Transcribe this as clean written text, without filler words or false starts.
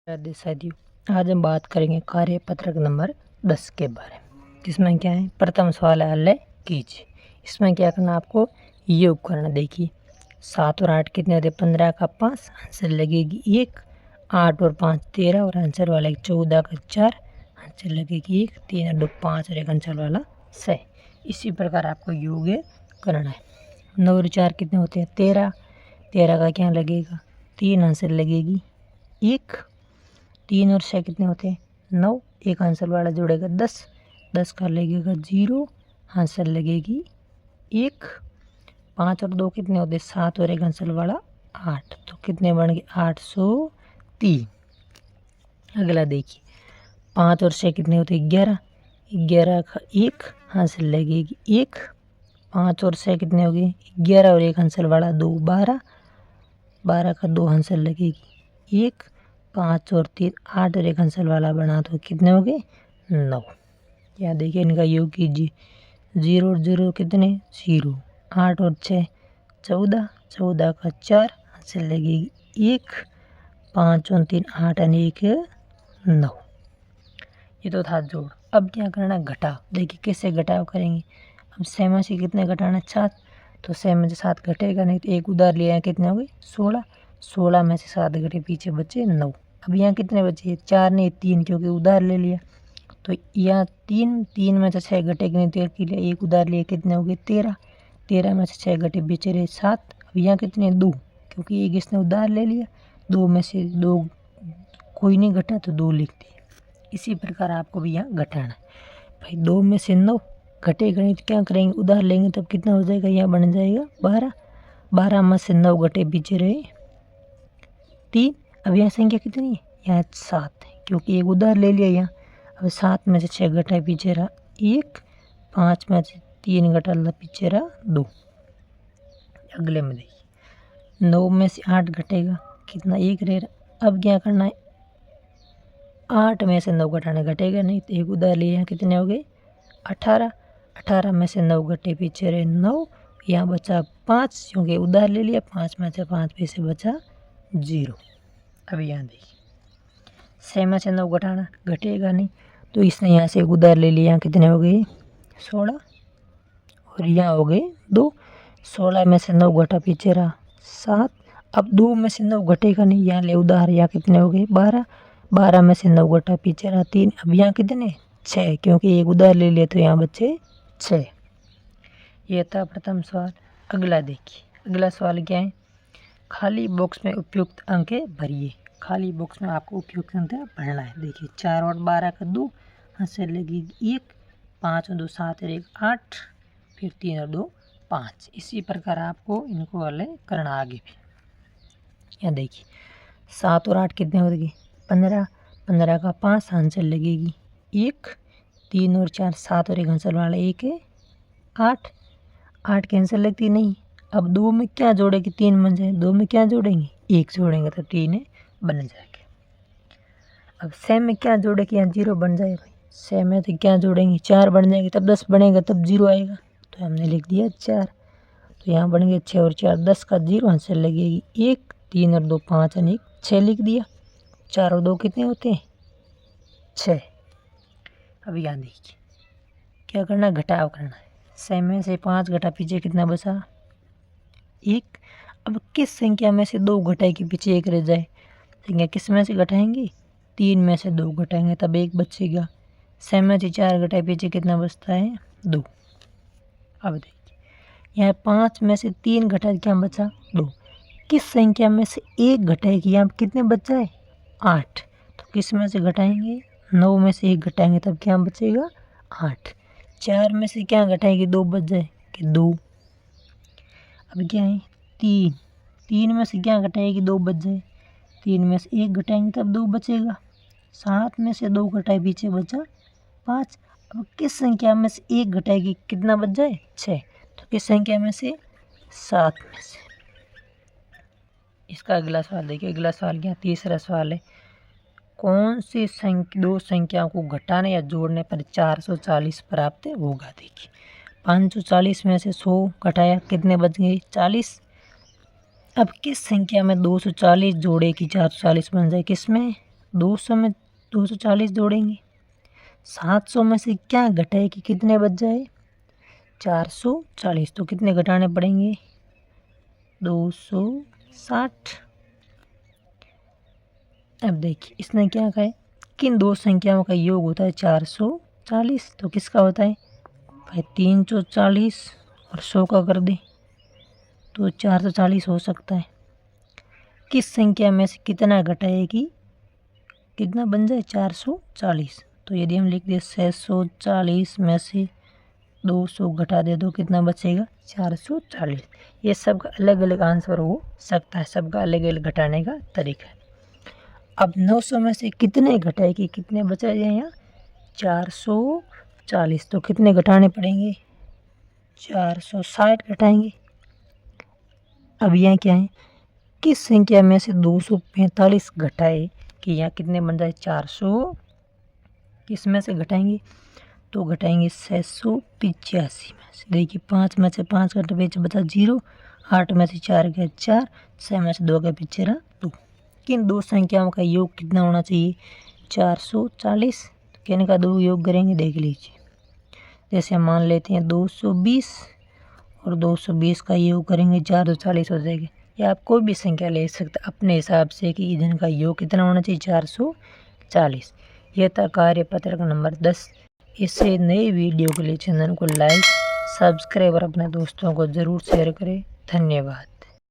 राधे साथियों, आज हम बात करेंगे कार्य पत्रक नंबर 10 के बारे में, जिसमें क्या है। प्रथम सवाल है, हल कीजिए। इसमें क्या करना आपको, योग करना। देखिए 7 और 8 कितने होते हैं, 15 का 5, आंसर लगेगी 1। 8 और 5 13 और आंसर वाला 14 का 4, आंसर लगेगी 1। 3 और 2 5 और एक आंसर वाला 6। इसी प्रकार आपको योग करना है। 9 और 4 कितने होते हैं, 13। 13 का क्या लगेगा, 3, आंसर लगेगी 1। 3 और 6 कितने होते हैं, 9। एक आंसर वाला जोड़ेगा 10। 10 का लगेगा 0, आंसर लगेगी 1। 5 और 2 कितने होते हैं, 7 और एक आंसर वाला 8। तो कितने बन गए, 803। अगला देखिए 5 और 6 कितने होते हैं, 11। 11 का 1, आंसर लगेगी 1। 5 और 6 कितने हो गए, 11 और एक आंसर वाला 2, 12। 12 का 2, आंसर लगेगी 1। 5 और 3 8 और एक आंसर वाला बना तो कितने हो गए, 9। यहाँ देखिए इनका योग कीजिए। 0 और 0 कितने, 0। 8 और 6 14। 14 का 4, आंसर लगेगी 1। 5 और 3 8 और 1 9। ये तो था जोड़। अब क्या करना, घटाव। देखिए कैसे घटाव करेंगे। अब 6 में से कितने घटाना, 7। तो 6 में से 7 घटेगा नहीं, तो एक उधार लिया है, कितने हो गए, 16। 16 में से 7 घटे, पीछे बचे 9। अब यहाँ कितने बचे, 4 नहीं 3, क्योंकि उधार ले लिया। तो यहाँ 3 में से 6 घटेगा नहीं, तो एक उधार लिया, कितने हो गए, 13। 13 में से 6 घटे, बचे रहे 7। अब यहाँ कितने, 2, क्योंकि एक इसने उधार ले लिया। 2 में से 2 कोई नहीं घटा, तो 2 लिख दिए। इसी प्रकार आपको भी यहाँ घटाना है। भाई 2 में से 9 घटेगा नहीं, तो क्या करेंगे, उधार लेंगे, तब कितना हो जाएगा, यहाँ बन जाएगा 12। 12 में से 9 घटे, पीछे रहे 3। अब यहाँ संख्या कितनी है, यहाँ 7 है, क्योंकि एक उधार ले लिया यहाँ। अब 7 में से 6 घटा, पीछे रहा 1। 5 में से 3 घटा, पीछे रहा 2। अगले में देखिए 9 में से 8 घटेगा, कितना, 1 रह रहा। अब क्या करना है, 8 में से 9 घटाना, घटेगा नहीं, तो एक उधार लिए, यहाँ कितने हो गए, 18। 18 में से 9 घटे, पीछे रहे 9। यहाँ बचा 5, क्योंकि उधार ले लिया। 5 में से 5 पीछे बचा 0। अब यहाँ देखिए 6 में से 9 घटाना, घटेगा नहीं, तो इसने यहाँ से एक उधार ले लिया। यहाँ कितने हो गए, 16। और यहाँ हो गए 2। 16 में से 9 घटा, पीछे रहा 7। अब 2 में से 9 घटेगा नहीं, यहाँ ले उधार, यहाँ कितने हो गए, 12। 12 में से 9 घटा, पीछे रहा 3। अब यहाँ कितने, 6, क्योंकि एक उधार ले लिया, तो यहाँ बचे 6। ये था प्रथम सवाल। अगला देखिए, अगला सवाल क्या है, खाली बॉक्स में उपयुक्त अंक भरिए। खाली बॉक्स में आपको उपयुक्त अंक भरना है। देखिए 4 और 12 का 2, आंसर लगेगी 1। 5 और 2 7 और 1 8, फिर 3 और 2 5। इसी प्रकार आपको इनको हल करना आगे भी। यहाँ देखिए 7 और 8 कितने हो गए, 15। 15 का 5, आंसर लगेगी 1। 3 और 4 7 और एक आंसर वाला 1 है 8। 8 कैंसिल लगती नहीं। अब 2 में क्या जोड़ेंगे, 3 बन जाए। 2 में क्या जोड़ेंगे, 1 जोड़ेंगे, तो 3 बन जाएगा। अब 6 में क्या जोड़ेंगे, यहाँ 0 बन जाएगा। 6 में तो क्या जोड़ेंगे, 4 बन जाएंगे, तब 10 बनेगा, तब 0 आएगा, तो हमने लिख दिया 4। तो यहाँ बन गए 6 और 4 10 का 0, आंसर लगेगी 1। 3 और 2 5 और 1 6 लिख दिया। 4 और 2 कितने होते हैं, 6। अब यहाँ देखिए क्या करना, घटाव करना है। 6 में से 5 घटा, पीछे कितना बचा, 1। अब किस संख्या में से 2 घटाए कि पीछे 1 रह जाए, संख्या किस में से घटाएंगे, 3 में से 2 घटाएंगे, तब 1 बचेगा। 6 में से 4 घटाए, पीछे कितना बचता है, 2। अब देखिए यहाँ 5 में से 3 घटाए, क्या बचा, 2। किस संख्या में से 1 घटाएगी, यहाँ कितने बच जाए, 8। तो किस में से घटाएंगे, 9 में से 1 घटाएंगे, तब क्या बचेगा, 8। 4 में से क्या घटाएंगे, 2 बच जाए कि 2। अब क्या है, 3। 3 में से क्या घटाएगी, 2 बच जाए। 3 में से 1 घटाएंगे, तब 2 बचेगा। 7 में से 2 घटाए, पीछे बचा 5। अब किस संख्या में से 1 घटाएगी, कितना बच जाए, 6। तो किस संख्या में से, 7 में से। इसका अगला सवाल देखिए। अगला सवाल क्या, तीसरा सवाल है, कौन सी दो संख्याओं को घटाने या जोड़ने पर 440 प्राप्त होगा। देखिए 540 में से 100 घटाया, कितने बच गए, 40। अब किस संख्या में 240 जोड़े कि 440 बन जाए, किस में, 200 में 240 जोड़ेंगे। 700 में से क्या घटाए कि कितने बच जाए? 440। तो कितने घटाने पड़ेंगे? 260। अब देखिए इसने क्या कहा है, किन दो संख्याओं का योग होता है 440। तो किसका होता है भाई? 340 और 100 का कर दें तो 440 हो सकता है। किस संख्या में से कितना घटाए कि कितना बन जाए? 440। तो यदि हम लिख दें 640 में से 200 घटा दे तो कितना बचेगा? 440। ये सबका अलग अलग आंसर हो सकता है, सबका अलग अलग घटाने का तरीका है। अब 900 में से कितने घटाए कि कितने बचा जाए? यहाँ 440। तो कितने घटाने पड़ेंगे? 460 घटाएंगे। अब यहाँ क्या है, किस संख्या में से 245 घटाए कि यहाँ कितने बन जाए? 400। किस में से घटाएंगे? तो घटाएंगे 685 में से। देखिए 5 में से 5 का पीछे बचा 0, 8 में से 4 गया 4, 6 में से 2 का पीछे रहा 2। किन दो संख्याओं का योग कितना होना चाहिए? 440। तो किन का दो योग करेंगे देख लीजिए। जैसे हम मान लेते हैं 220 और 220 का योग करेंगे 440 हो जाएगा। या आप कोई भी संख्या ले सकते अपने हिसाब से कि जिनका योग कितना होना चाहिए? 440। यह था कार्यपत्रक नंबर 10। इससे नए वीडियो के लिए चैनल को लाइक, सब्सक्राइब और अपने दोस्तों को ज़रूर शेयर करें। धन्यवाद।